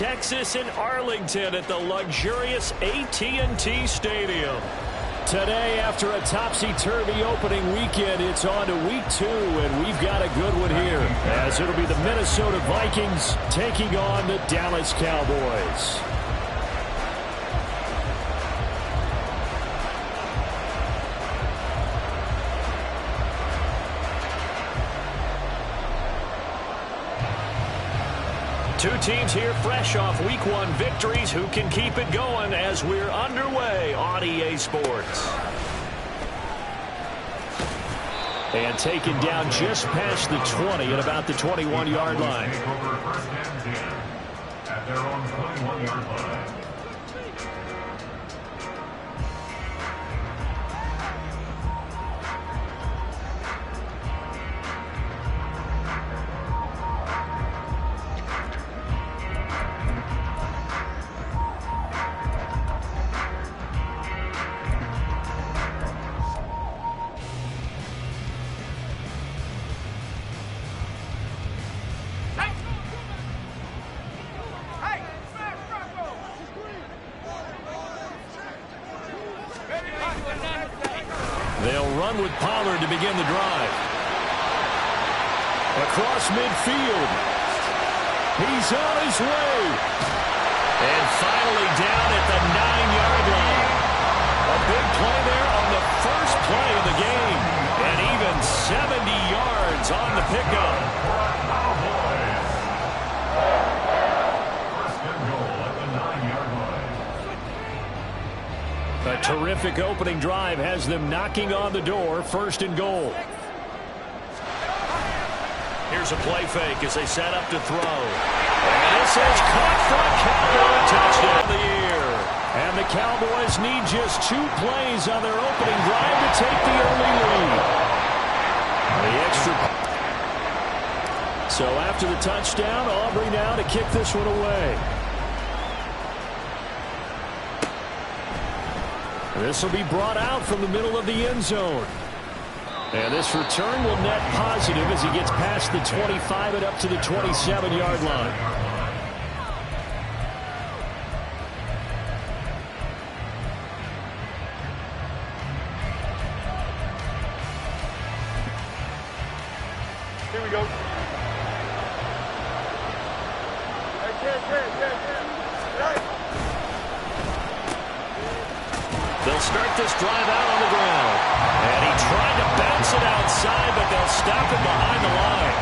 Texas in Arlington at the luxurious AT&T Stadium. Today, after a topsy-turvy opening weekend, it's on to week 2, and we've got a good one here, as it'll be the Minnesota Vikings taking on the Dallas Cowboys. Two teams here fresh off Week 1 victories. Who can keep it going as we're underway on EA Sports? And taken down just past the 20 at about the 21-yard line. At their own 21-yard line. They'll run with Pollard to begin the drive. Across midfield. He's on his way. And finally down at the 9-yard line. A big play there on the first play of the game. And even 70 yards on the pickup. A terrific opening drive has them knocking on the door, 1st and goal. Here's a play fake as they set up to throw. And this is caught for a Cowboy touchdown of the year. And the Cowboys need just 2 plays on their opening drive to take the early lead. The extra. So after the touchdown, Aubrey now to kick this one away. This will be brought out from the middle of the end zone. And this return will net positive as he gets past the 25 and up to the 27-yard line. Here we go. They'll start this drive out on the ground. And he tried to bounce it outside, but they'll stop it behind the line.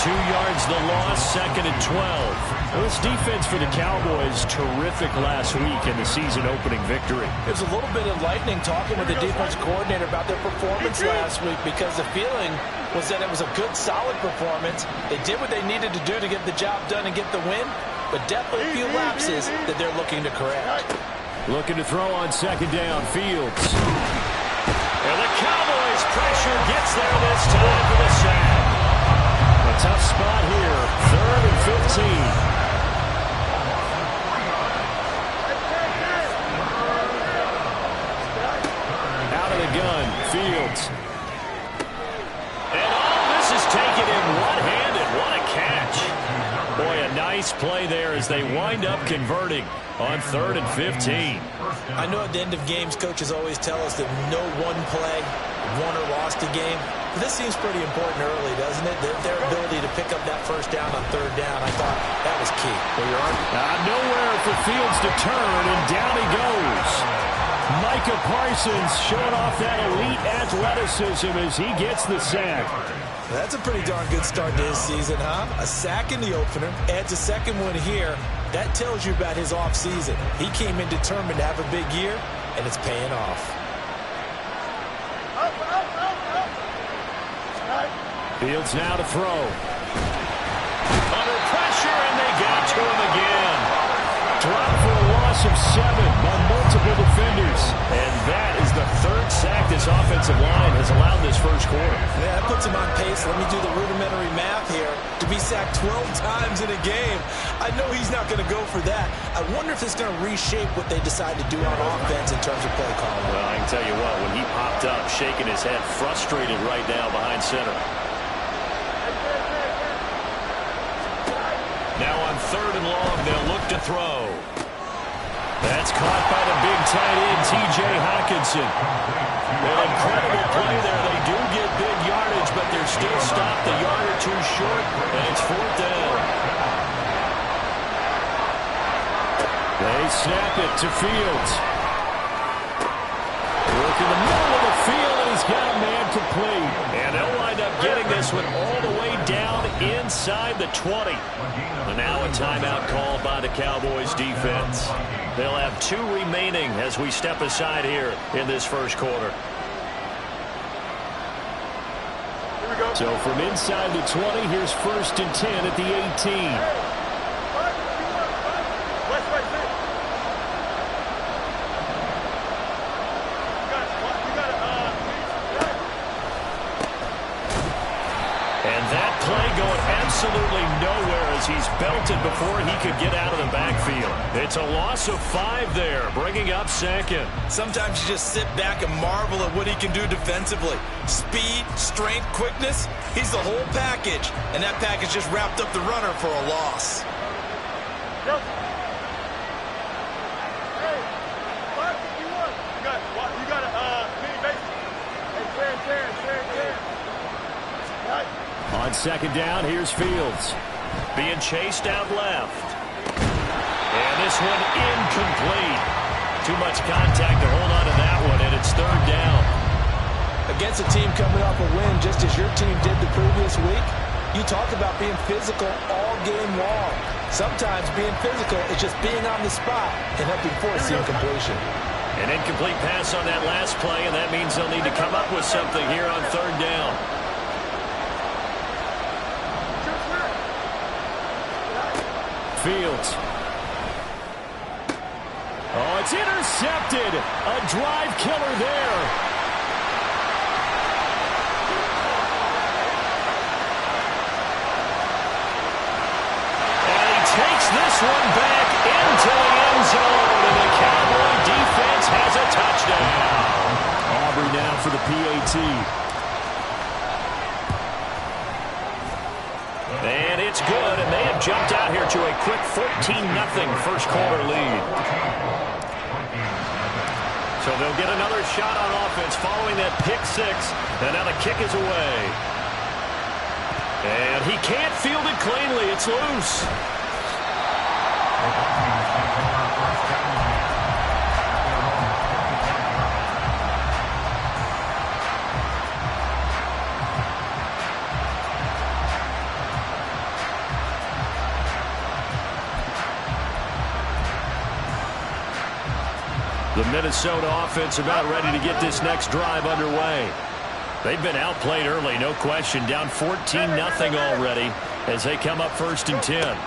2 yards the loss, 2nd and 12. Well, this defense for the Cowboys, terrific last week in the season-opening victory. It was a little bit enlightening talking with the defense coordinator about their performance last week, because the feeling was that it was a good, solid performance. They did what they needed to do to get the job done and get the win, but definitely a few lapses that they're looking to correct. Looking to throw on 2nd down, Fields. And the Cowboys' pressure gets there this time for the sack. A tough spot here, 3rd and 15. Out of the gun, Fields. And all this is taken in one-handed. What a catch. Boy, a nice play there as they wind up converting on 3rd and 15. I know at the end of games, coaches always tell us that no one play won or lost a game. But this seems pretty important early, doesn't it? Their ability to pick up that 1st down on 3rd down, I thought that was key. Well, nowhere for Fields to turn, and down he goes. Micah Parsons showing off that elite athleticism as he gets the sack. That's a pretty darn good start to his season, huh? A sack in the opener, adds a 2nd one here. That tells you about his offseason. He came in determined to have a big year, and it's paying off. Fields now to throw. Under pressure, and they got to him again. Drop for a loss of 7 by multiple defenders. And that is the 3rd sack this offensive line has allowed this 1st quarter. Yeah, that puts him on pace. Let me do the rudimentary math here. To be sacked 12 times in a game, I know he's not going to go for that. I wonder if it's going to reshape what they decide to do on offense in terms of play calling. Well, I can tell you what, when he popped up, shaking his head, frustrated right now behind center. Now on 3rd and long. They'll look to throw. That's caught by the big tight end, T.J. Hockenson. An incredible play there. They do get big yardage, but they're still stopped a yard or two short, and it's 4th down. They snap it to Fields. Work in the middle of the field, and he's got a man complete. And they'll wind up getting this one all the way down inside the 20. And now a timeout called by the Cowboys defense. They'll have 2 remaining as we step aside here in this first quarter. So from inside the 20, here's 1st and 10 at the 18. Absolutely nowhere as he's belted before he could get out of the backfield. It's a loss of 5 there, bringing up 2nd. Sometimes you just sit back and marvel at what he can do defensively. Speed, strength, quickness, he's the whole package. And that package just wrapped up the runner for a loss. Hey, what you want? You got a mini base. Hey, Right. On 2nd down, here's Fields. Being chased out left. And this one incomplete. Too much contact to hold on to that one, and it's 3rd down. Against a team coming off a win, just as your team did the previous week, you talk about being physical all game long. Sometimes being physical is just being on the spot and helping force the incompletion. An incomplete pass on that last play, and that means they'll need to come up with something here on 3rd down. Fields. Oh, it's intercepted. A drive killer there. And he takes this one back into the end zone, and the Cowboy defense has a touchdown. Aubrey now for the PAT. And it's good, and they have jumped out here to a quick 14-0 first quarter lead. So they'll get another shot on offense following that pick 6, and now the kick is away. And he can't field it cleanly. It's loose. The Minnesota offense about ready to get this next drive underway. They've been outplayed early, no question. Down 14-0 already as they come up 1st and 10.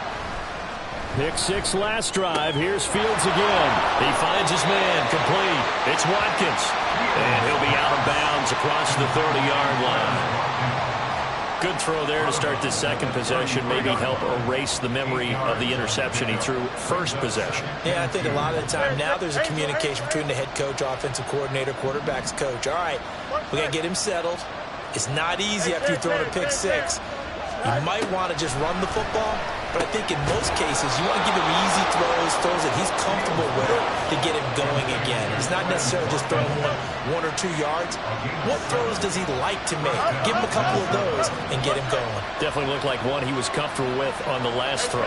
Pick 6 last drive. Here's Fields again. He finds his man complete. It's Watkins. And he'll be out of bounds across the 30-yard line. Good throw there to start this 2nd possession. Maybe help erase the memory of the interception he threw 1st possession. Yeah, I think a lot of the time now there's a communication between the head coach, offensive coordinator, quarterback's coach. All right, we got to get him settled. It's not easy after you've thrown a pick 6. You might want to just run the football, but I think in most cases you want to give him easy throws that he's comfortable with to get him going again. It's not necessarily just throwing 1 or 2 yards. What throws does he like to make? Give him a couple of those and get him going. Definitely looked like one he was comfortable with on the last throw.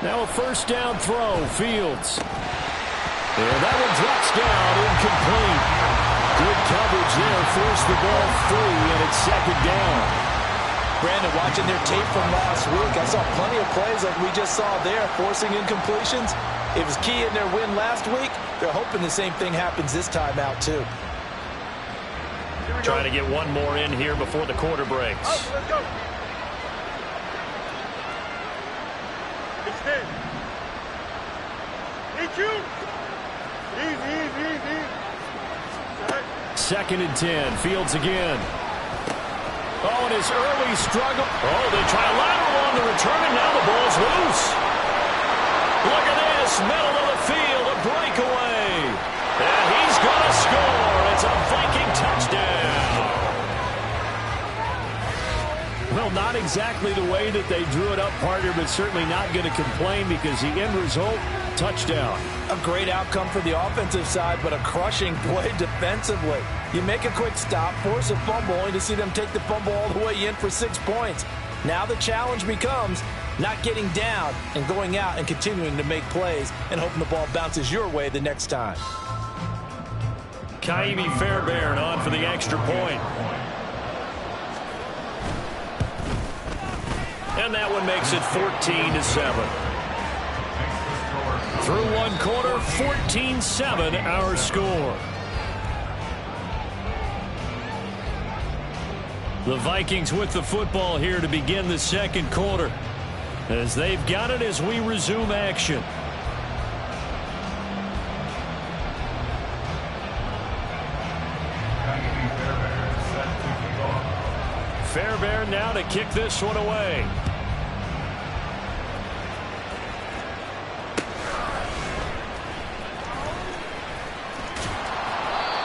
Now a 1st down throw, Fields. And that one drops down, incomplete. Good coverage there, forced the ball free, and it's 2nd down. Brandon, watching their tape from last week, I saw plenty of plays like we just saw there, forcing incompletions. It was key in their win last week. They're hoping the same thing happens this time out, too. Trying to get one more in here before the quarter breaks. Oh, let's go. Extend. Need you. Easy. 2nd and 10. Fields again. Oh, and his early struggle. Oh, they try a lateral on the return, and now the ball's loose. Look at this. Middle of the field. A breakaway. And he's going to score. It's a Viking touchdown. Well, Well, not exactly the way that they drew it up, partner, but certainly not going to complain because the end result, touchdown. A great outcome for the offensive side, but a crushing play defensively. You make a quick stop, force a fumble, only to see them take the fumble all the way in for 6 points. Now the challenge becomes not getting down and going out and continuing to make plays and hoping the ball bounces your way the next time. Ka'imi Fairbairn on for the extra point. And that one makes it 14-7. Through one quarter, 14-7 our score. The Vikings with the football here to begin the second quarter, as they've got it as we resume action. Fairbairn now to kick this one away.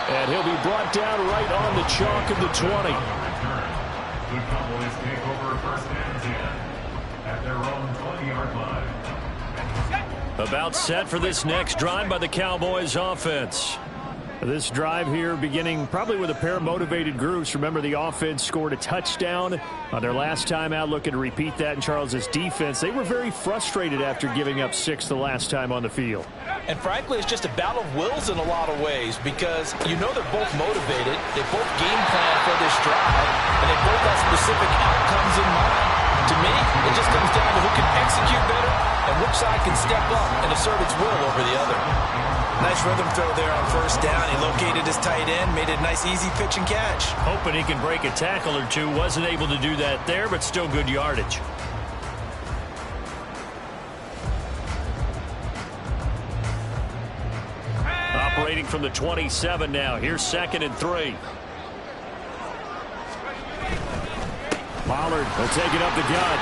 And he'll be brought down right on the chalk of the 20. The Cowboys take over first and 10 at their own 20-yard line. About set for this next drive by the Cowboys offense. This drive here beginning probably with a pair of motivated groups. Remember, the offense scored a touchdown on their last time out, looking to repeat that in Charles's defense. They were very frustrated after giving up 6 the last time on the field. And frankly, it's just a battle of wills in a lot of ways because you know they're both motivated. They both game plan for this drive, and they both have specific outcomes in mind. To me, it just comes down to who can execute better and which side can step up and assert its will over the other. Nice rhythm throw there on first down. He located his tight end, made it a nice easy pitch and catch. Hoping he can break a tackle or two. Wasn't able to do that there, but still good yardage. Operating from the 27 now. Here's 2nd and 3. Pollard will take it up the gut.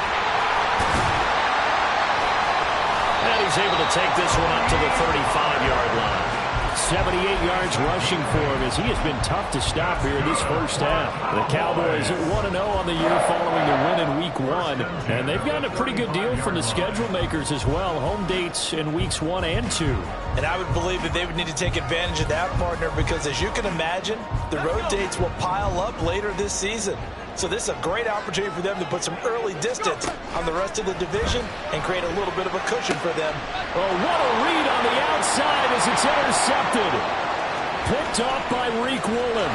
And he's able to take this one up to the 35-yard line. 78 yards rushing for him as he has been tough to stop here in this first half. The Cowboys 1-0 on the year following the win in Week 1. And they've gotten a pretty good deal from the schedule makers as well. Home dates in Weeks 1 and 2. And I would believe that they would need to take advantage of that, partner, because as you can imagine, the road dates will pile up later this season. So this is a great opportunity for them to put some early distance on the rest of the division and create a little bit of a cushion for them. Oh, what a read on the outside as it's intercepted. Picked off by Reek Woolen.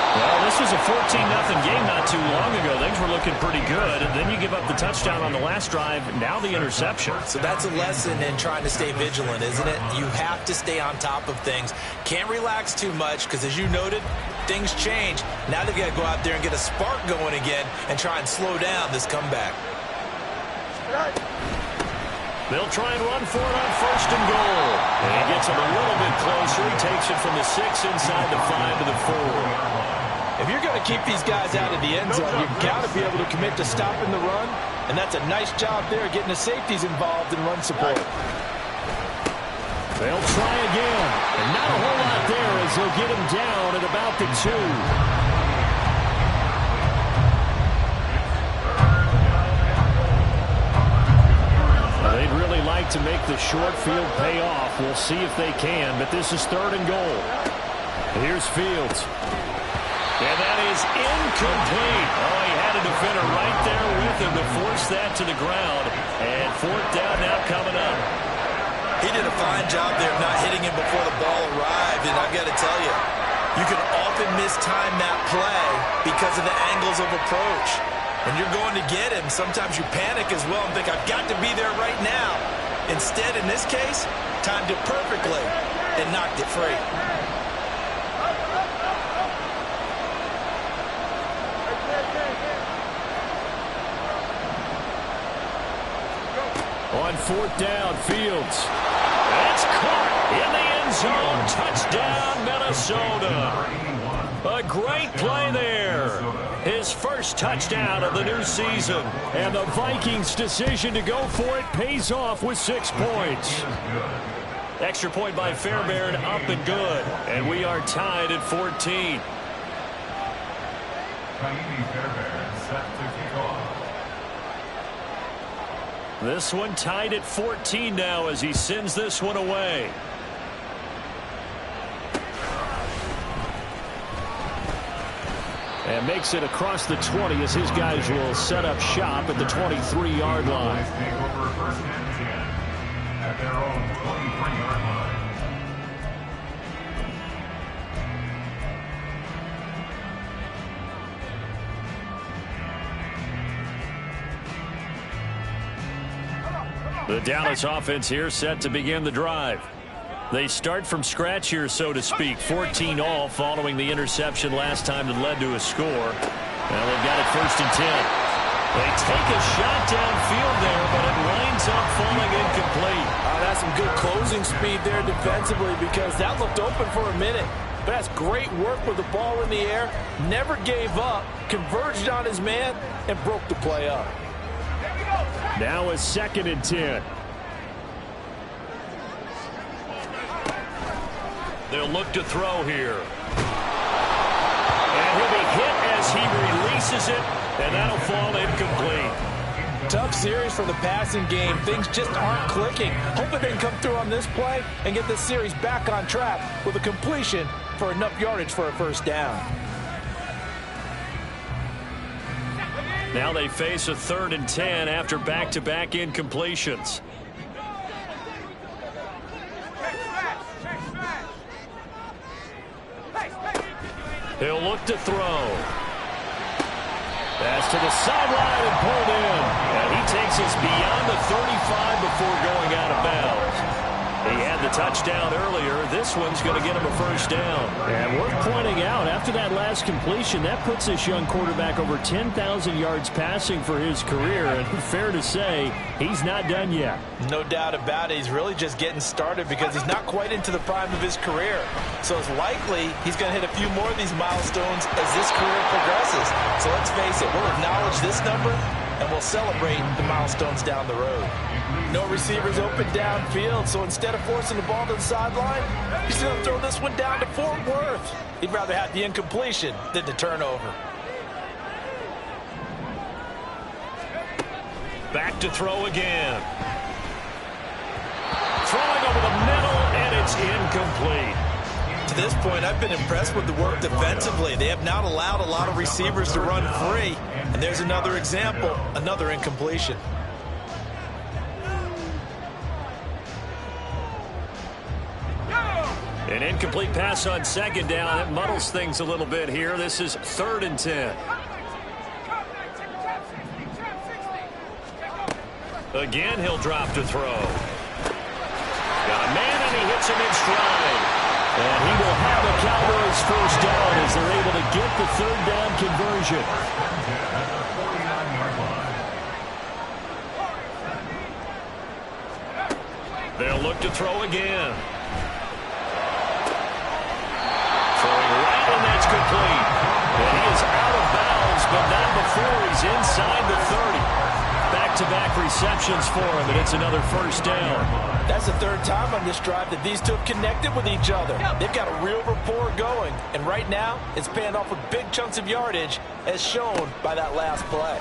Well, this was a 14-0 game not too long ago. Things were looking pretty good, and then you give up the touchdown on the last drive, now the interception. So that's a lesson in trying to stay vigilant, isn't it? You have to stay on top of things. Can't relax too much because, as you noted, things change. Now they've got to go out there and get a spark going again and try and slow down this comeback. They'll try and run for it on 1st and goal. And he gets it a little bit closer. He takes it from the 6 inside the 5 to the 4. If you're going to keep these guys out of the end zone, you've got to be able to commit to stopping the run. And that's a nice job there, getting the safeties involved in run support. They'll try again. And not a whole lot there as they'll get him down at about the 2. They'd really like to make the short field pay off. We'll see if they can, but this is 3rd and goal. Here's Fields. And that is incomplete. Oh, he had a defender right there with him to force that to the ground. And 4th down now coming up. He did a fine job there of not hitting him before the ball arrived, and I've got to tell you, you can often mistime that play because of the angles of approach. When you're going to get him, sometimes you panic as well and think, I've got to be there right now. Instead, in this case, timed it perfectly and knocked it free. On 4th down, Fields. That's caught in the end zone. Touchdown, Minnesota. A great play there. His first touchdown of the new season. And the Vikings' decision to go for it pays off with 6 points. Extra point by Fairbairn, up and good. And we are tied at 14. Ka'imi Fairbairn set to kick off. This one tied at 14 now as he sends this one away. And makes it across the 20 as his guys will set up shop at the 23-yard line. Take over first and 10 at their own 23-yard line. The Dallas offense here set to begin the drive. They start from scratch here, so to speak. 14 all following the interception last time that led to a score. Well, they've got it first and 10. They take a shot downfield there, but it winds up falling incomplete. That's some good closing speed there defensively because that looked open for a minute. But that's great work with the ball in the air. Never gave up, converged on his man, and broke the play up. Now a second and 10. They'll look to throw here. And he'll be hit as he releases it, and that'll fall incomplete. Tough series for the passing game. Things just aren't clicking. Hoping they can come through on this play and get this series back on track with a completion for enough yardage for a first down. Now they face a 3rd and 10 after back-to-back incompletions. He'll look to throw. Pass to the sideline and pulled in. And he takes us beyond the 35 before going out of bounds. He had the touchdown earlier. This one's going to get him a first down. And worth pointing out, after that last completion, that puts this young quarterback over 10,000 yards passing for his career. And fair to say, he's not done yet. No doubt about it. He's really just getting started because he's not quite into the prime of his career. So it's likely he's going to hit a few more of these milestones as this career progresses. So let's face it, we'll acknowledge this number and we'll celebrate the milestones down the road. No receivers open downfield, so instead of forcing the ball to the sideline, he's going to throw this one down to Fort Worth. He'd rather have the incompletion than the turnover. Back to throw again. Throwing over the middle, and it's incomplete. To this point, I've been impressed with the work defensively. They have not allowed a lot of receivers to run free. And there's another example, another incompletion. An incomplete pass on second down. It muddles things a little bit here. This is 3rd and 10. Again, he'll drop to throw. Got a man, and he hits him in stride. And he will have the Cowboys first down as they're able to get the 3rd down conversion. They'll look to throw again. Throwing right, and that's complete. And he is out of bounds, but not before he's inside the 30. Back-to-back receptions for him, and it's another first down. That's the 3rd time on this drive that these two have connected with each other. They've got a real rapport going, and right now it's paying off with big chunks of yardage, as shown by that last play.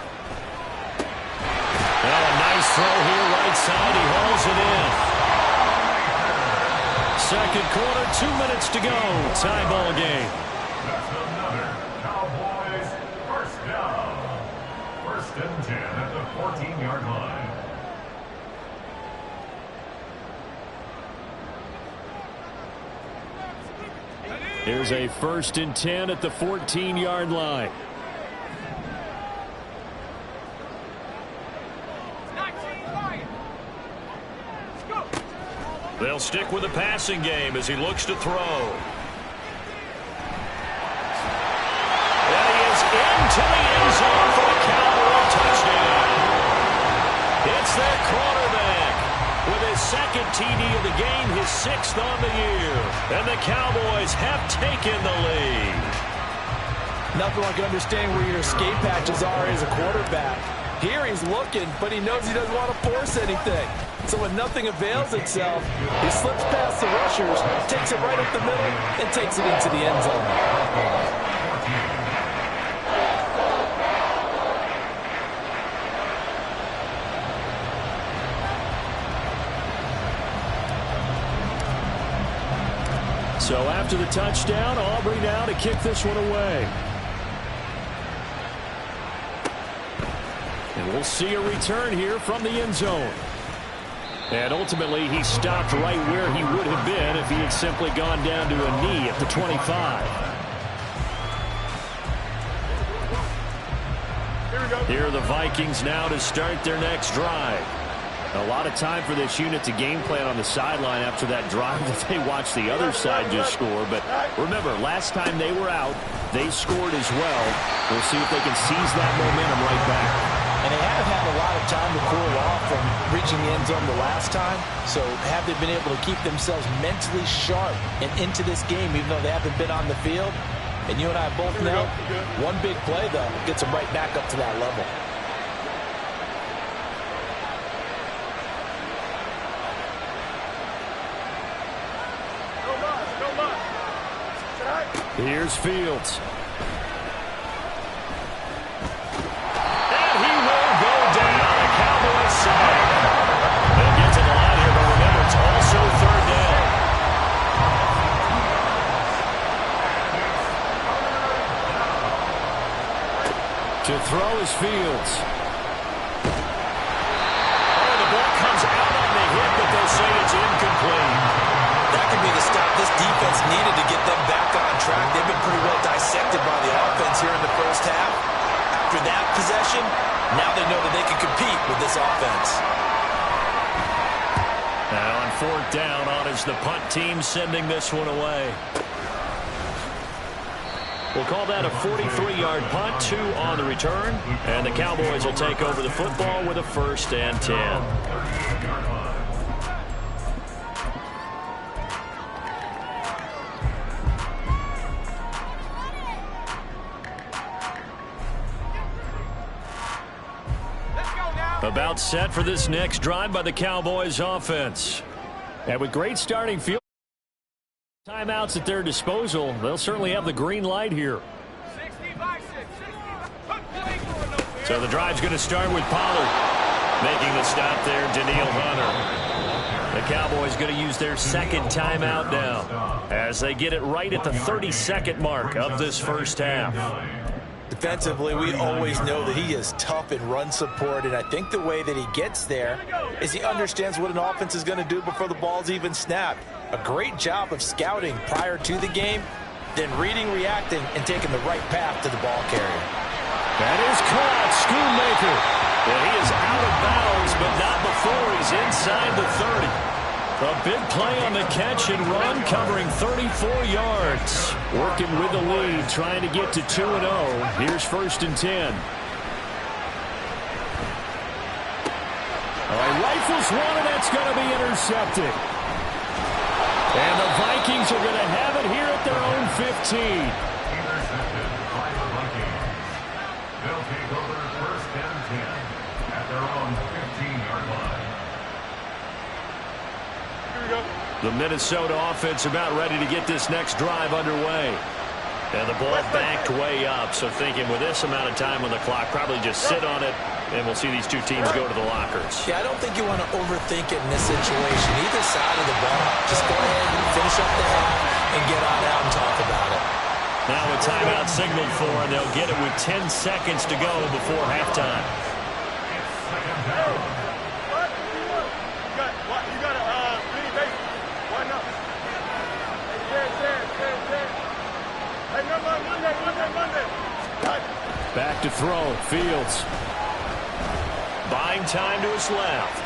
Well, a nice throw here right side. He hauls it in. Second quarter, 2 minutes to go. Tie ball game. That's another Cowboys first down. 1st and 10 at the 14-yard line. Here's a 1st and 10 at the 14-yard line. They'll stick with the passing game as he looks to throw. And he is into the end zone for the Cowboy touchdown. It's their quarterback with his 2nd TD of the game, his 6th on the year. And the Cowboys have taken the lead. Nothing like understanding where your escape patches are as a quarterback. Here he's looking, but he knows he doesn't want to force anything. So when nothing avails itself, he slips past the rushers, takes it right up the middle, and takes it into the end zone. So after the touchdown, Aubrey now to kick this one away. And we'll see a return here from the end zone. And ultimately, he stopped right where he would have been if he had simply gone down to a knee at the 25. Here are the Vikings now to start their next drive. A lot of time for this unit to game plan on the sideline after that drive that they watched the other side just score. But remember, last time they were out, they scored as well. We'll see if they can seize that momentum right back. And they have had a lot of time to cool off from reaching the end zone the last time. So have they been able to keep themselves mentally sharp and into this game, even though they haven't been on the field? And you and I both know one big play, though, gets them right back up to that level. Here's Fields. And he will go down. The Cowboys side. They'll get to the line here, but remember, it's also third down. To throw is Fields. Oh, the ball comes out on the hit, but they'll say it's incomplete. That could be the stop this defense needed to get them back on track. They've been pretty well dissected by the offense here in the first half. After that possession, now they know that they can compete with this offense. Now on fourth down, on is the punt team sending this one away. We'll call that a 43-yard punt, 2 on the return, and the Cowboys will take over the football with a 1st and 10. About set for this next drive by the Cowboys offense. And with great starting field timeouts at their disposal, they'll certainly have the green light here. So the drive's going to start with Pollard. Making the stop there, Danielle Hunter. The Cowboys going to use their second timeout now as they get it right at the 32nd mark of this first half. Defensively, we always know that he is tough in run support, and I think the way that he gets there is he understands what an offense is going to do before the ball's even snapped. A great job of scouting prior to the game, then reading, reacting, and taking the right path to the ball carrier. That is caught, Schoonmaker. And he is out of bounds, but not before he's inside the 30. A big play on the catch and run, covering 34 yards. Working with the lead, trying to get to 2-0. Here's 1st and 10. All right, rifles one, and that's going to be intercepted. And the Vikings are going to have it here at their own 15. Intercepted by the Vikings. They'll take over 1st and 10 at their own 15-yard line. The Minnesota offense about ready to get this next drive underway. And the ball backed way up, so thinking with this amount of time on the clock, probably just sit on it, and we'll see these two teams go to the lockers. Yeah, I don't think you want to overthink it in this situation. Either side of the ball, just go ahead and finish up the half and get on out and talk about it. Now a timeout signaled for, and they'll get it with 10 seconds to go before halftime. Back to throw, Fields. Buying time to his left.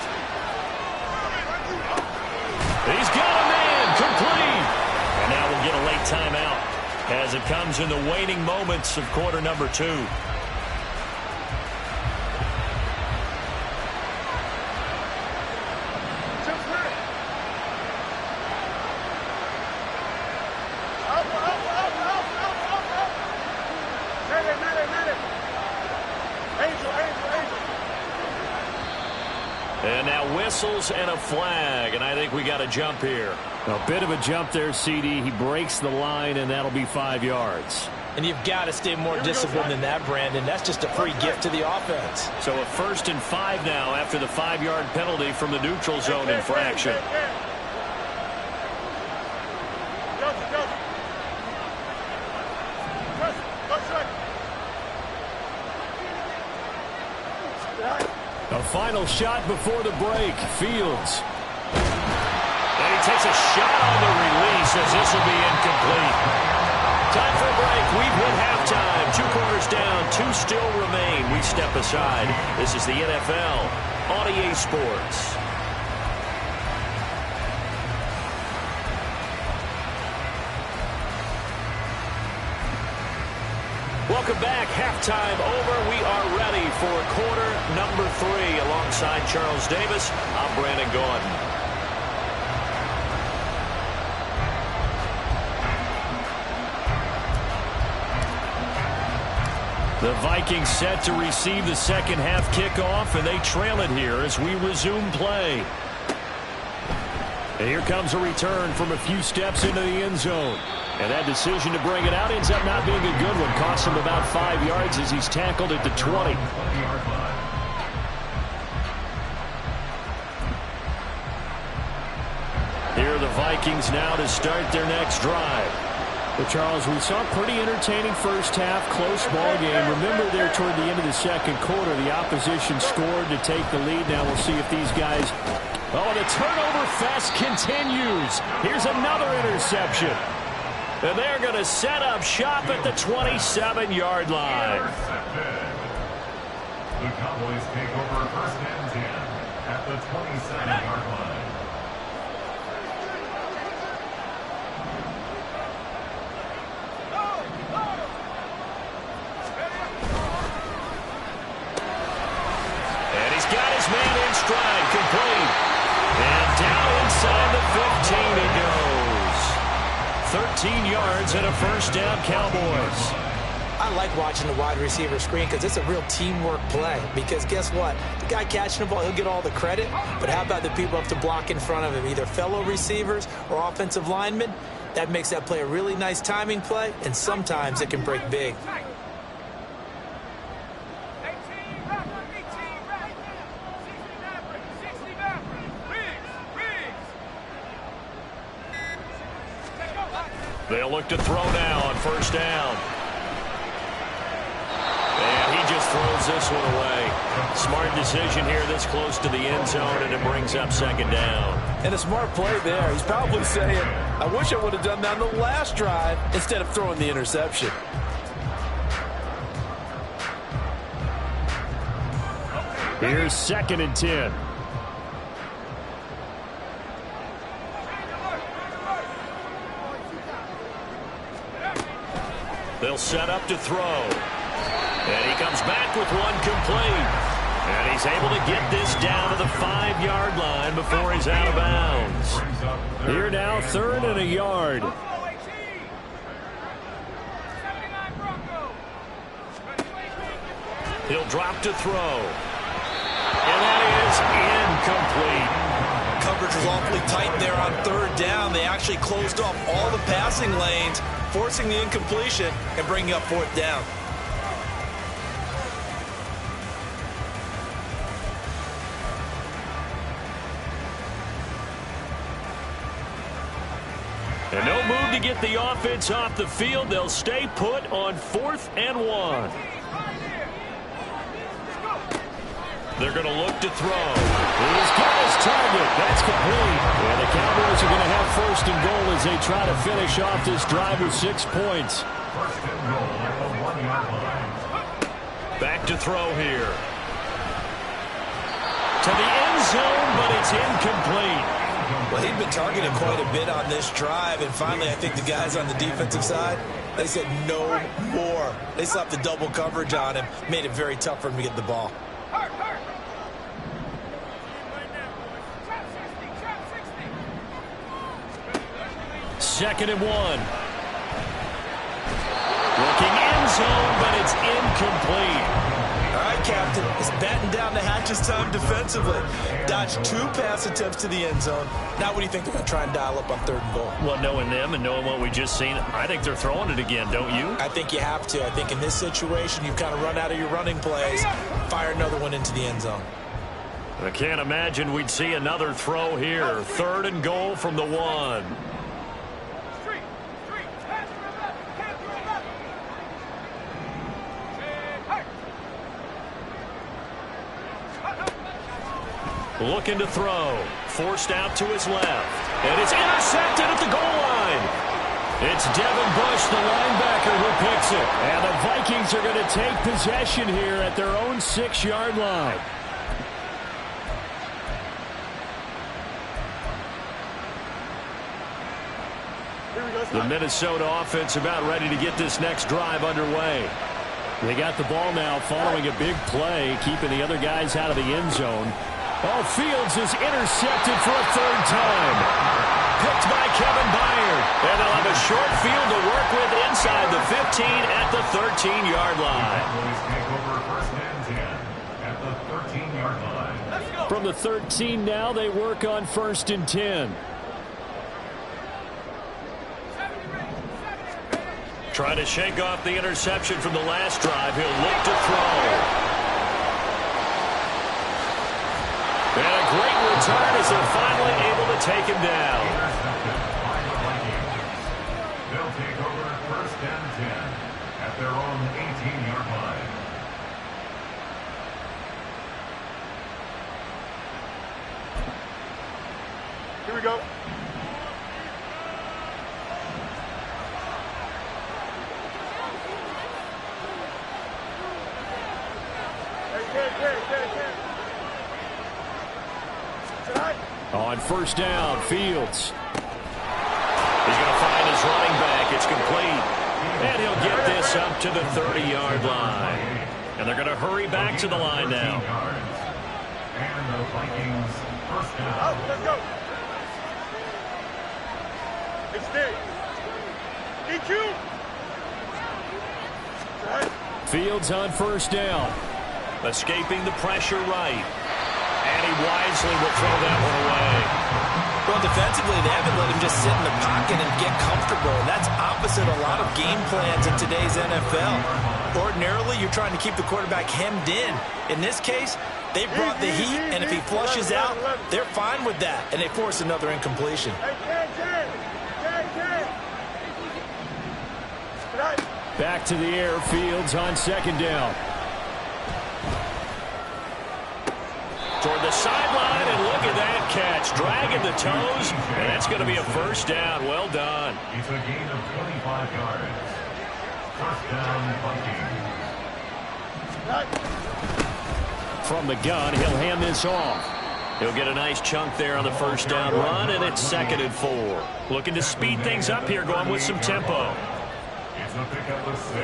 He's got a man, complete. And now we'll get a late timeout as it comes in the waning moments of quarter number 2. And now whistles and a flag, and I think we got a jump here. A bit of a jump there, CD. He breaks the line, and that'll be 5 yards. And you've got to stay more disciplined than that, Brandon. That's just a free gift to the offense. So a 1st and 5 now after the 5-yard penalty from the neutral zone infraction. Go. final shot before the break. Fields. And he takes a shot on the release as this will be incomplete. Time for a break. We've hit halftime. 2 quarters down. 2 still remain. We step aside. This is the NFL on EA Sports. Welcome back. Halftime over. We are ready for quarter number 3. Alongside Charles Davis, I'm Brandon Gaudin. The Vikings set to receive the second half kickoff, and they trail it here as we resume play. And here comes a return from a few steps into the end zone. And that decision to bring it out ends up not being a good one. Costs him about 5 yards as he's tackled at the 20. Here are the Vikings now to start their next drive. Well, Charles, we saw a pretty entertaining first half, close ball game. Remember there toward the end of the second quarter, the opposition scored to take the lead. Now we'll see if these guys... Oh, the turnover fest continues. Here's another interception. And they're going to set up shop at the 27-yard line. The Cowboys take over first and 10 at the 27-yard line. And he's got his man in stride, complete. And down inside the 15 it goes. 13 yards and a first down, Cowboys. I like watching the wide receiver screen because it's a real teamwork play. Because guess what? The guy catching the ball, he'll get all the credit. But how about the people up to block in front of him, either fellow receivers or offensive linemen? That makes that play a really nice timing play, and sometimes it can break big. They'll look to throw now on first down. And he just throws this one away. Smart decision here this close to the end zone, and it brings up second down. And a smart play there. He's probably saying, I wish I would have done that on the last drive instead of throwing the interception. Here's 2nd and 10. They'll set up to throw. And he comes back with one complete. And he's able to get this down to the 5-yard line before he's out of bounds. Here now, 3rd and a yard. He'll drop to throw. And that is incomplete. Coverage was awfully tight there on 3rd down. They actually closed off all the passing lanes, forcing the incompletion and bringing up 4th down. And no move to get the offense off the field. They'll stay put on 4th and 1. They're going to look to throw. He's got his target. That's complete. And the Cowboys are going to have 1st and goal as they try to finish off this drive with 6 points. 1st and goal at the 1-yard line. Back to throw here. To the end zone, but it's incomplete. Well, he'd been targeted quite a bit on this drive, and finally I think the guys on the defensive side, they said no more. They slapped the double coverage on him, made it very tough for him to get the ball. 2nd and 1. Looking end zone, but it's incomplete. All right, Captain, it's batten down the hatches time defensively. Dodged 2 pass attempts to the end zone. Now what do you think they're going to try and dial up on 3rd and goal? Well, knowing them and knowing what we just seen, I think they're throwing it again, don't you? I think you have to. I think in this situation, you've kind of run out of your running plays. Fire another one into the end zone. I can't imagine we'd see another throw here. 3rd and goal from the 1. Looking to throw. Forced out to his left. And it's intercepted at the goal line. It's Devin Bush, the linebacker, who picks it. And the Vikings are going to take possession here at their own 6-yard line. The Minnesota offense about ready to get this next drive underway. They got the ball now following a big play, keeping the other guys out of the end zone. Oh, Fields is intercepted for a 3rd time. Picked by Kevin Byard. And they'll have a short field to work with inside the 15 at the 13-yard line. From the 13 now, they work on 1st and 10. Trying to shake off the interception from the last drive. He'll look to throw. And a great return as they're finally able to take him down. They'll take over 1st and 10 at their own 18-yard line. Here we go. On 1st down, Fields. He's going to find his running back. It's complete. And he'll get this up to the 30-yard line. And they're going to hurry back to the line now. And the Vikings 1st down. Out, let's go. It's DQ. Fields on 1st down. Escaping the pressure right. And he wisely will throw that one away. Well, defensively, they haven't let him just sit in the pocket and get comfortable. And that's opposite a lot of game plans in today's NFL. Ordinarily, you're trying to keep the quarterback hemmed in. In this case, they brought the heat, and if he flushes out, they're fine with that. And they force another incompletion. Back to the air, Fields on 2nd down. Toward the sideline, and look at that catch. Dragging the toes, and that's going to be a 1st down. Well done. It's a gain of 25 yards. 1st down, Vikings. From the gun, he'll hand this off. He'll get a nice chunk there on the 1st down run, and it's 2nd and 4. Looking to speed things up here, going with some tempo. It's a pickup of 6.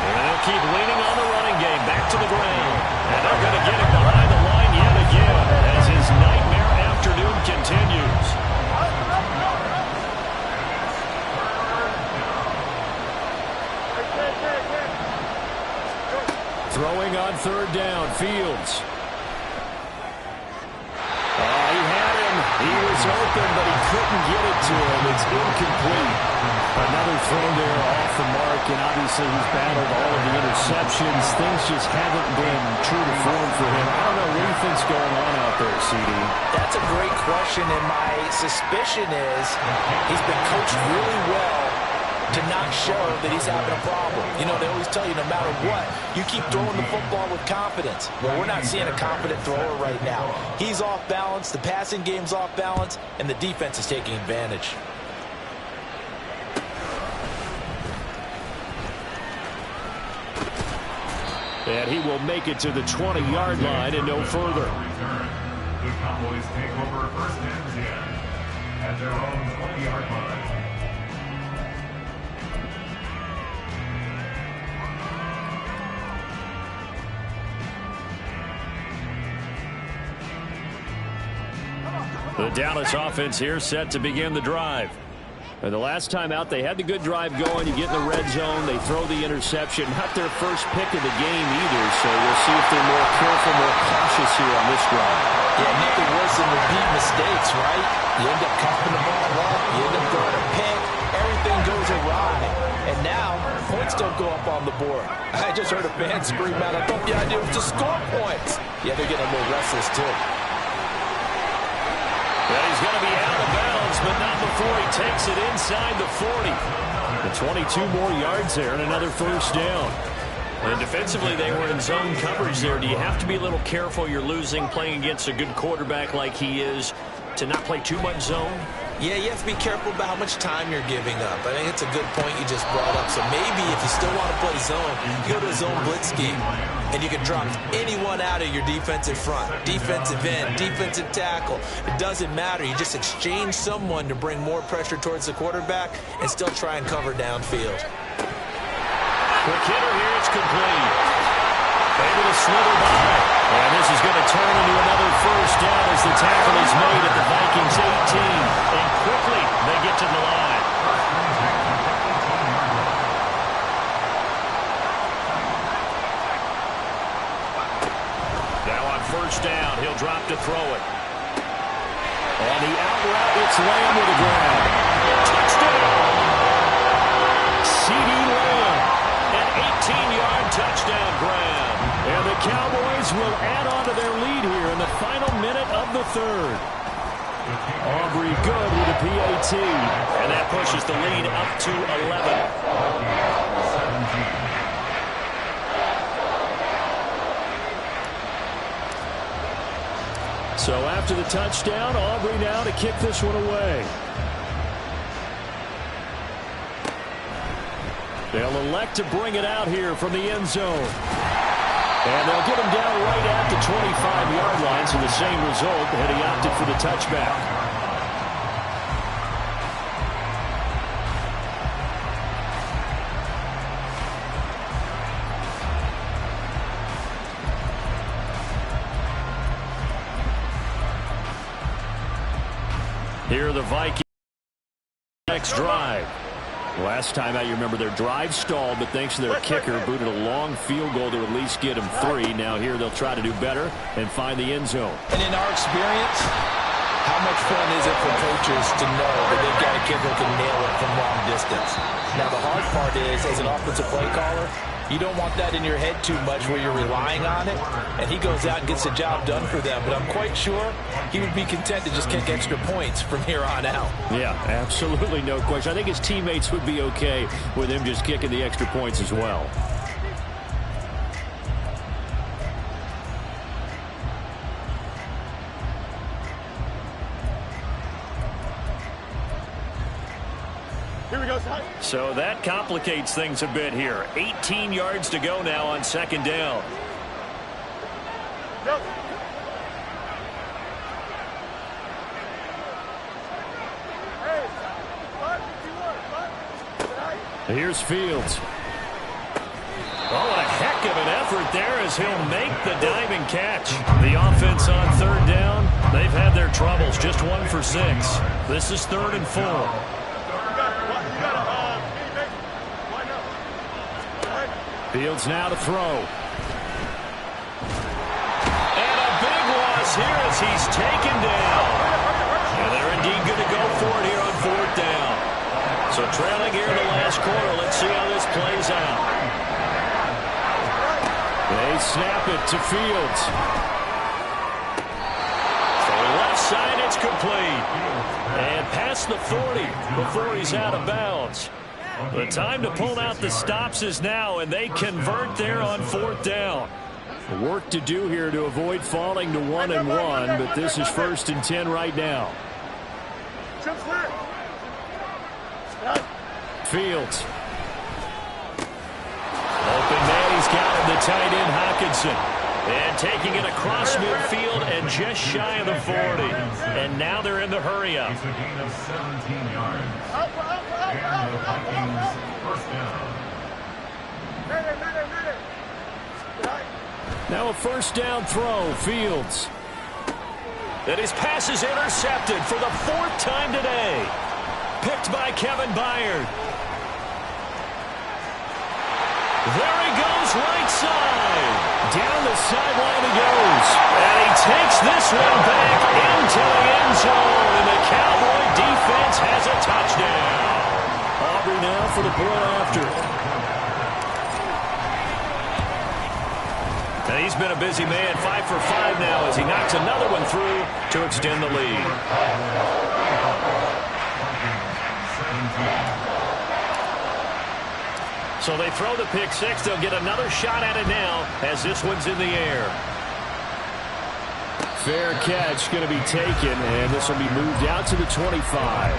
And they'll keep leaning on the running game. Back to the ground. And they're going to get him behind the line yet again as his nightmare afternoon continues. Throwing on 3rd down, Fields. He had him. He was open, but he couldn't get it to him. It's incomplete. Another throw there off the mark, and obviously he's battled all of the interceptions. Things just haven't been true to form for him. I don't know what you think's going on out there, CD. That's a great question, and my suspicion is he's been coached really well to not show that he's having a problem. You know, they always tell you no matter what, you keep throwing the football with confidence. Well, we're not seeing a confident thrower right now. He's off balance, the passing game's off balance, and the defense is taking advantage. And he will make it to the 20-yard line and no further. The Cowboys take over 1st and 10 at their own 20-yard line. The Dallas offense here set to begin the drive. And the last time out, they had the good drive going. You get in the red zone, they throw the interception. Not their first pick of the game either, so we'll see if they're more careful, more cautious here on this drive. Yeah, nothing worse than repeat mistakes, right? You end up coughing the ball up, you end up throwing a pick, everything goes awry. And now, points don't go up on the board. I just heard a fan scream out, I thought the idea was to score points. Yeah, they're getting a little restless, too. Well, he's going to be out of bounds, but not before he takes it inside the 40. The 22 more yards there and another 1st down. And defensively, they were in zone coverage there. Do you have to be a little careful? You're losing, playing against a good quarterback like he is, to not play too much zone? Yeah, you have to be careful about how much time you're giving up. I think it's a good point you just brought up. So maybe if you still want to play zone, you go to a zone blitz scheme, and you can drop anyone out of your defensive front, defensive end, defensive tackle. It doesn't matter. You just exchange someone to bring more pressure towards the quarterback and still try and cover downfield. Quick hitter here, it's complete. Able to slither by. And this is going to turn into another first down as the tackle is made at the Vikings 18. And quickly, they get to the line. Now on first down, he'll drop to throw it. On the out route, it's Lamb with a grab. Touchdown! CeeDee Lamb, an 18-yard touchdown grab. And the Cowboys will add on to their lead here in the final minute of the third. Aubrey good with a PAT. And that pushes the lead up to 11. So after the touchdown, Aubrey now to kick this one away. They'll elect to bring it out here from the end zone. And they'll get him down right at the 25-yard line, so the same result, and he opted for the touchback. Here are the Vikings next drive. Last time out, you remember their drive stalled, but thanks to their kicker, booted a long field goal to at least get them 3. Now here they'll try to do better and find the end zone. And in our experience, how much fun is it for coaches to know that they've got a kicker who can nail it from long distance? Now the hard part is, as an offensive play caller, you don't want that in your head too much where you're relying on it, and he goes out and gets the job done for them. But I'm quite sure he would be content to just kick extra points from here on out. Yeah, absolutely no question. I think his teammates would be okay with him just kicking the extra points as well. Here we go, son. So that complicates things a bit here. 18 yards to go now on second down. Go. Hey, Here's Fields. Oh, what a heck of an effort there as he'll make the diving catch. The offense on third down, they've had their troubles. Just 1 for 6. This is 3rd and 4. Fields now to throw. And a big loss here as he's taken down. And they're indeed going to go for it here on 4th down. So trailing here in the last quarter. Let's see how this plays out. They snap it to Fields. For the left side, it's complete. And past the 40 before he's out of bounds. The time to pull out the stops is now, and they convert there on 4th down. Work to do here to avoid falling to 1-1, but this is 1st and 10 right now. Fields. Open man, he's got him, the tight end, Hockenson. And taking it across midfield and just shy of the 40. And now they're in the hurry-up. It's a gain of 17 yards. And the Vikings first down. Now a first down throw, Fields. And his pass is intercepted for the 4th time today. Picked by Kevin Byard. There he goes, right side. Down the sideline he goes. And he takes this one back into the end zone. And the Cowboy defense has a touchdown. Aubrey now for the point after. And he's been a busy man, 5 for 5 now as he knocks another one through to extend the lead. So they throw the pick six. They'll get another shot at it now as this one's in the air. Fair catch going to be taken, and this will be moved out to the 25.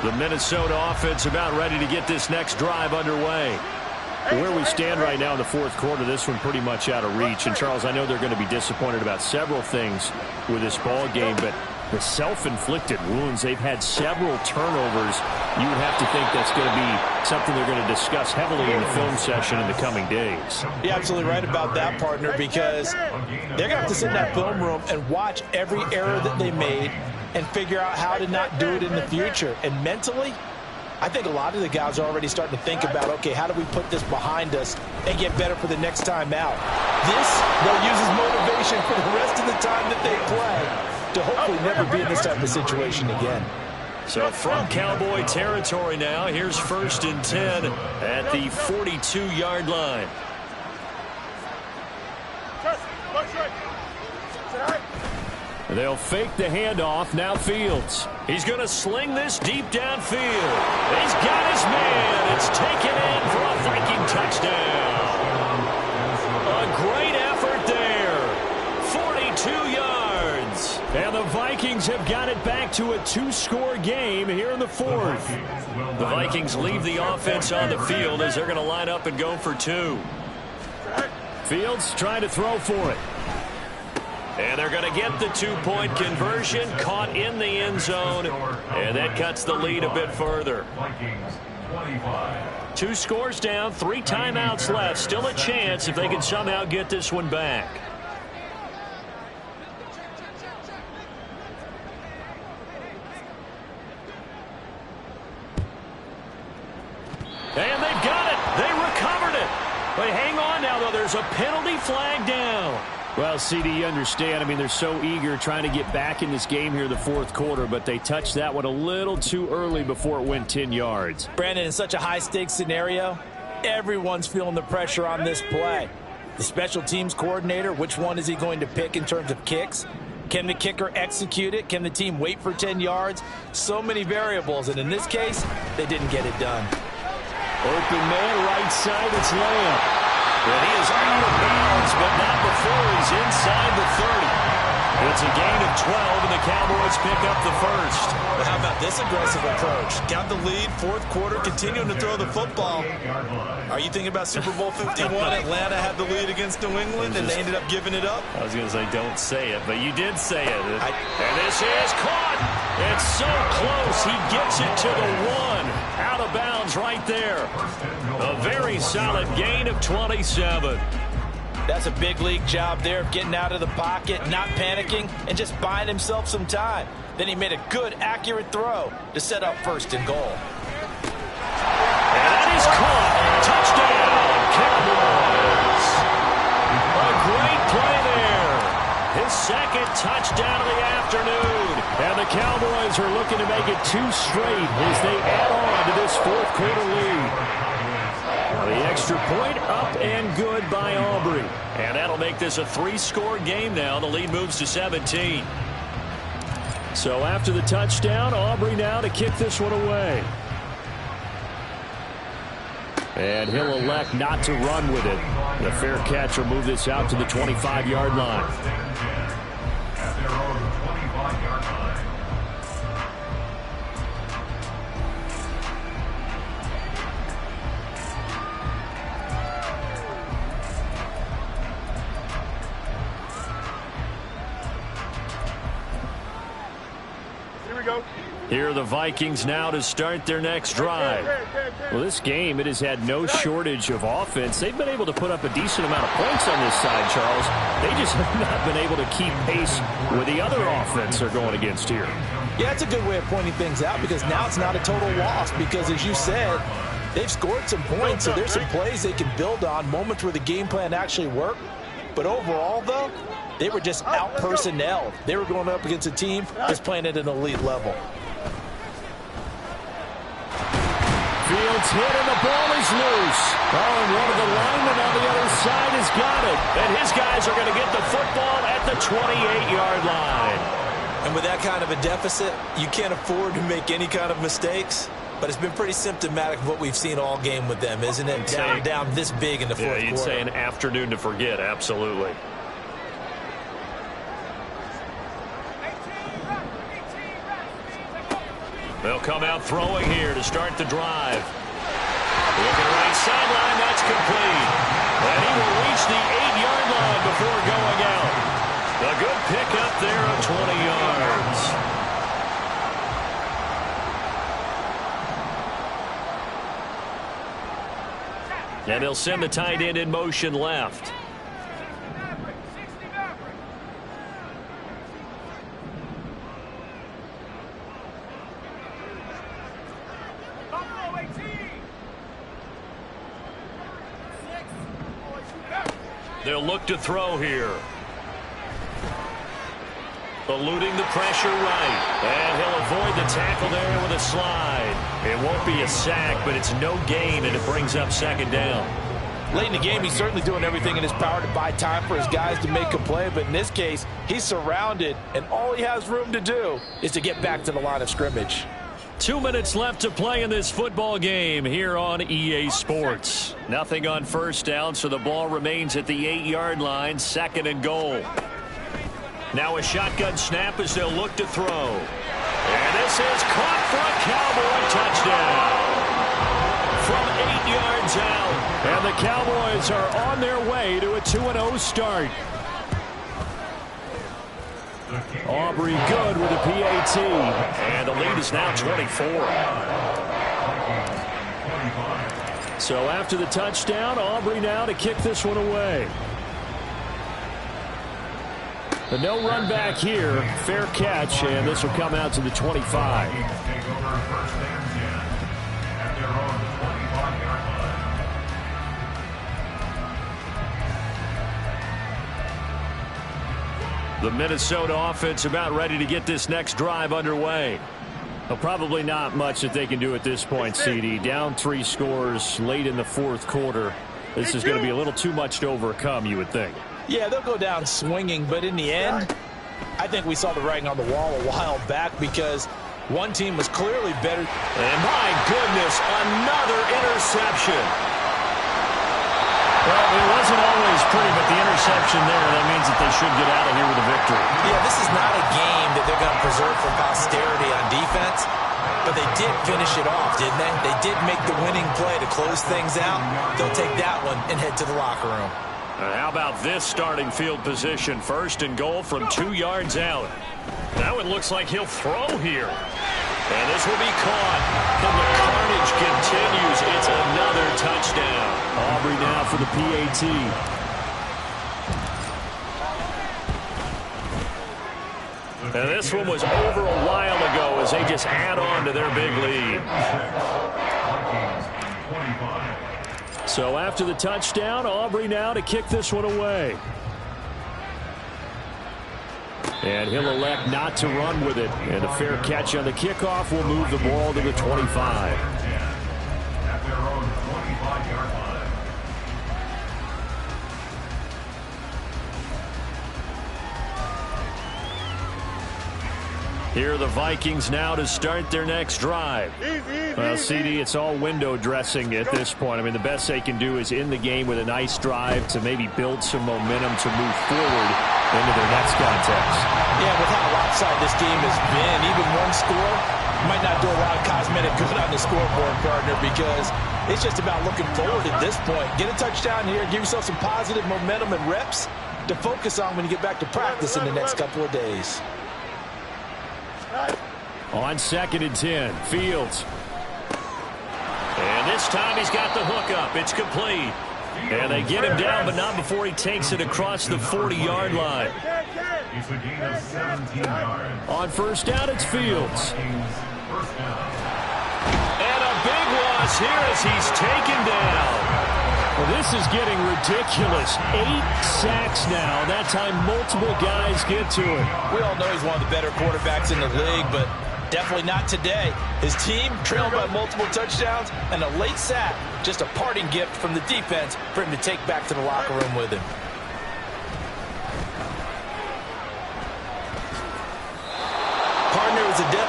The Minnesota offense about ready to get this next drive underway. Where we stand right now in the fourth quarter, this one pretty much out of reach. And, Charles, I know they're going to be disappointed about several things with this ball game, but the self-inflicted wounds, they've had several turnovers. You would have to think that's going to be something they're going to discuss heavily in the film session in the coming days. You're absolutely right about that, partner, because they're going to have to sit in that film room and watch every error that they made and figure out how to not do it in the future. And mentally, I think a lot of the guys are already starting to think about, okay, how do we put this behind us and get better for the next time out? This, they'll use as motivation for the rest of the time that they play to hopefully never be in this type of situation again. So from Cowboy territory now, here's 1st and 10 at the 42-yard line. They'll fake the handoff. Now Fields. He's going to sling this deep downfield. He's got his man. It's taken in for a Viking touchdown. A great effort there. 42 yards. And the Vikings have got it back to a 2-score game here in the fourth. The Vikings leave the offense on the field as they're going to line up and go for 2. Fields trying to throw for it. And they're going to get the 2-point conversion, caught in the end zone, and that cuts the lead a bit further. 2 scores down, 3 timeouts left. Still a chance if they can somehow get this one back. And they've got it. They recovered it. But hang on now, though. There's a penalty flag down. Well, CD, you understand. I mean, they're so eager trying to get back in this game here in the fourth quarter, but they touched that one a little too early before it went 10 yards. Brandon, in such a high-stakes scenario, everyone's feeling the pressure on this play. The special teams coordinator, which one is he going to pick in terms of kicks? Can the kicker execute it? Can the team wait for 10 yards? So many variables, and in this case, they didn't get it done. Open man, right side, it's Lamb. And he is out of bounds, but not before he's inside the 30. It's a gain of 12, and the Cowboys pick up the first. But how about this aggressive approach? Got the lead, fourth quarter, continuing to throw the football. Are you thinking about Super Bowl 51? Atlanta had the lead against New England, and they ended up giving it up? I was going to say, don't say it, but you did say it. And this is caught. It's so close. He gets it to the 1. Out of bounds right there. A very solid gain of 27. That's a big league job there of getting out of the pocket, not panicking, and just buying himself some time. Then he made a good, accurate throw to set up 1st and goal. And that is caught. Touchdown, Cowboys. A great play there. His 2nd touchdown of the afternoon. And the Cowboys are looking to make it 2 straight as they add on to this fourth quarter lead. The extra point up and good by Aubrey. And that'll make this a 3-score game now. The lead moves to 17. So after the touchdown, Aubrey now to kick this one away. And he'll elect not to run with it. The fair catch will move this out to the 25-yard line. At their own 25-yard line. Here are the Vikings now to start their next drive. Well, this game, it has had no shortage of offense. They've been able to put up a decent amount of points on this side, Charles. They just have not been able to keep pace with the other offense they're going against here. Yeah, it's a good way of pointing things out because now it's not a total loss because, as you said, they've scored some points, so there's some plays they can build on, moments where the game plan actually worked. But overall, though, they were just out-personnelled. They were going up against a team that's playing at an elite level. Fields hit and the ball is loose. Oh, and one of the linemen on the other side has got it. And his guys are going to get the football at the 28-yard line. And with that kind of a deficit, you can't afford to make any kind of mistakes. But it's been pretty symptomatic of what we've seen all game with them, isn't it? Down this big in the fourth quarter. Yeah, you'd say an afternoon to forget, absolutely. They'll come out throwing here to start the drive. Looking right sideline, that's complete. And he will reach the 8-yard line before going out. A good pickup there of 20 yards. And they'll send the tight end in motion left. They'll look to throw here. Eluding the pressure right. And he'll avoid the tackle there with a slide. It won't be a sack, but it's no gain, and it brings up second down. Late in the game, he's certainly doing everything in his power to buy time for his guys to make a play. But in this case, he's surrounded, and all he has room to do is to get back to the line of scrimmage. 2 minutes left to play in this football game here on EA Sports. Nothing on first down, so the ball remains at the 8-yard line, second and goal. Now a shotgun snap as they'll look to throw. And this is caught for a Cowboy touchdown. From 8 yards out. And the Cowboys are on their way to a 2-0 start. Aubrey good with a PAT. And the lead is now 24. So after the touchdown, Aubrey now to kick this one away. The no run back here. Fair catch, and this will come out to the 25. The Minnesota offense about ready to get this next drive underway. Well, probably not much that they can do at this point, CD. Down 3 scores late in the fourth quarter. This is going to be a little too much to overcome, you would think. Yeah, they'll go down swinging, but in the end, I think we saw the writing on the wall a while back because one team was clearly better. And my goodness, another interception. Well, it wasn't always pretty, but the interception there, that means that they should get out of here with a victory. Yeah, this is not a game that they're going to preserve for posterity on defense, but they did finish it off, didn't they? They did make the winning play to close things out. They'll take that one and head to the locker room. How about this starting field position? First and goal from 2 yards out. Now it looks like he'll throw here. And this will be caught. And the carnage continues. It's another touchdown. Aubrey now for the PAT. And this one was over a while ago as they just add on to their big lead. So after the touchdown, Aubrey now to kick this one away. And he'll elect not to run with it. And a fair catch on the kickoff will move the ball to the 25. Here are the Vikings now to start their next drive. Well, CD, it's all window dressing at this point. I mean, the best they can do is in the game with a nice drive to maybe build some momentum to move forward into their next contest. Yeah, with how lopsided this game has been, even one score might not do a lot of cosmetic good on the scoreboard, partner, because it's just about looking forward at this point. Get a touchdown here, give yourself some positive momentum and reps to focus on when you get back to practice in the next couple of days. On 2nd and 10, Fields. And this time he's got the hook up. It's complete. And they get him down, but not before he takes it across the 40-yard line. It's a gain of 17 yards. On first down, it's Fields. And a big loss here as he's taken down. Well, this is getting ridiculous. 8 sacks now. That time multiple guys get to it. We all know he's one of the better quarterbacks in the league, but definitely not today. His team trailed by multiple touchdowns and a late sack. Just a parting gift from the defense for him to take back to the locker room with him.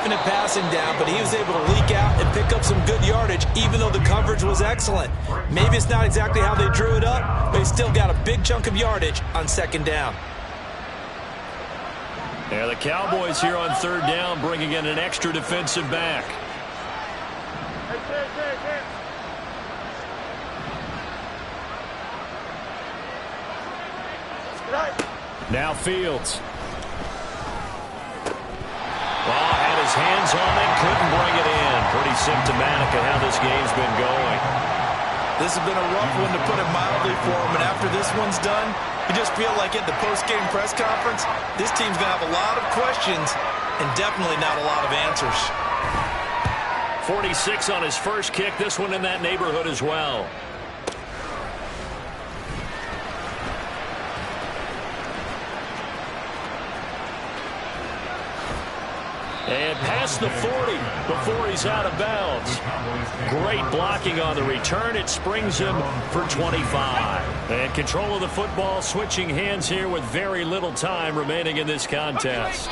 definite passing down, but he was able to leak out and pick up some good yardage, even though the coverage was excellent. Maybe it's not exactly how they drew it up, but he still got a big chunk of yardage on second down. Yeah, the Cowboys here on third down, bringing in an extra defensive back. Now Fields. Well, had his hands on it, couldn't bring it in. Pretty symptomatic of how this game's been going. This has been a rough one, to put it mildly, for him. And after this one's done, you just feel like at the post-game press conference, this team's going to have a lot of questions and definitely not a lot of answers. 46 on his first kick. This one in that neighborhood as well. And past the 40 before he's out of bounds. Great blocking on the return. It springs him for 25. And control of the football, switching hands here with very little time remaining in this contest.